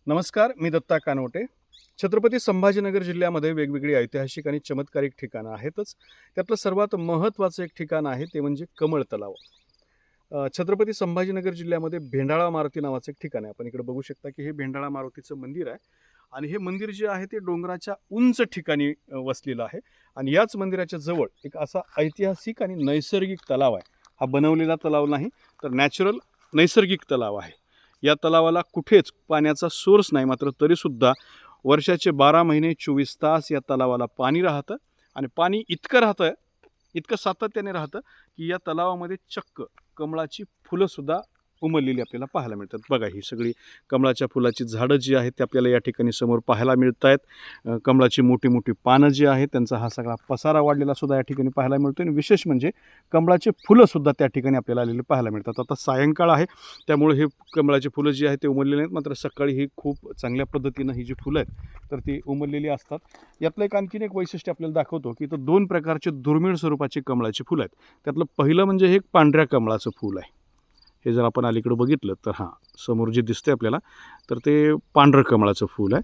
नमस्कार, मी दत्ता कानवटे. छत्रपती संभाजीनगर जिल्ह्यामध्ये वेगवेगळी ऐतिहासिक आणि चमत्कारिक ठिकाणं आहेतच. त्यातलं सर्वात महत्त्वाचं एक ठिकाण आहे ते म्हणजे कमळ तलाव. छत्रपती संभाजीनगर जिल्ह्यामध्ये भेंडाळा मारुती नावाचं एक ठिकाण आहे. आपण इकडे बघू शकता की हे भेंडाळा मारुतीचं मंदिर आहे आणि हे मंदिर जे आहे ते डोंगराच्या उंच ठिकाणी वसलेलं आहे आणि याच मंदिराच्या जवळ एक असा ऐतिहासिक आणि नैसर्गिक तलाव आहे. हा बनवलेला तलाव नाही, तर नॅचरल नैसर्गिक तलाव आहे. या तलावाला कुठेच पाण्याचा सोर्स नाही, मात्र तरीसुद्धा वर्षाचे 12 महिने 24 तास या तलावाला पाणी राहतं आणि पाणी इतकं राहतं, इतकं सातत्याने राहतं की या तलावामध्ये चक्क कमळाची फुलंसुद्धा उमललेली आपल्याला पाहायला मिळतात. बघा, ही सगळी कमळाच्या फुलाची झाडं जी आहेत ते आपल्याला या ठिकाणी समोर पाहायला मिळत आहेत. कमळाची मोठी मोठी पानं जी आहेत त्यांचा हा सगळा पसारा वाढलेला सुद्धा या ठिकाणी पाहायला मिळतो आणि विशेष म्हणजे कमळाचे फुलंसुद्धा त्या ठिकाणी आपल्याला आलेले पाहायला मिळतात. आता सायंकाळ आहे, त्यामुळे हे कमळाची फुलं जी आहेत ते उमललेली नाहीत, मात्र सकाळी ही खूप चांगल्या पद्धतीनं ही जी फुलं आहेत तर ती उमललेली असतात. यातलं एक आणखीन एक वैशिष्ट्य आपल्याला दाखवतो की इथं 2 प्रकारचे दुर्मिळ स्वरूपाची कमळाची फुलं आहेत. त्यातलं पहिलं म्हणजे हे एक पांढऱ्या कमळाचं फूल आहे. हे जर आपण अलीकडं बघितलं तर समोर जे दिसतंय आपल्याला तर ते पांढरं कमळाचं फूल आहे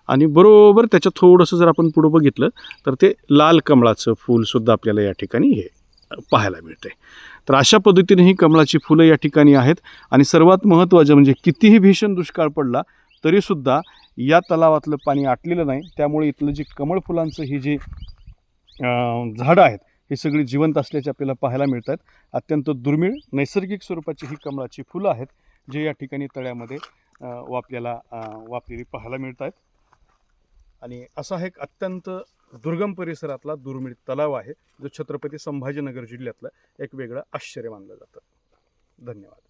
आणि बरोबर त्याच्या थोडंसं जर आपण पुढं बघितलं तर ते लाल कमळाचं फूलसुद्धा आपल्याला या ठिकाणी हे पाहायला मिळतंय. तर अशा पद्धतीने ही कमळाची फुलं या ठिकाणी आहेत आणि सर्वात महत्त्वाचं म्हणजे कितीही भीषण दुष्काळ पडला तरीसुद्धा या तलावातलं पाणी आटलेलं नाही. त्यामुळे इथलं जे कमळ फुलांचं ही जी झाडं आहेत ही सगळी जिवंत असल्याचे आपल्याला पाहायला मिळतात. अत्यंत दुर्मिळ नैसर्गिक स्वरूपाची ही कमळाची फुलं आहेत जे या ठिकाणी तळ्यामध्ये वापलेली पाहायला मिळत आहेत. आणि असा हा एक अत्यंत दुर्गम परिसरातला दुर्मिळ तलाव आहे जो छत्रपती संभाजीनगर जिल्ह्यातलं एक वेगळं आश्चर्य मानलं जातं. धन्यवाद.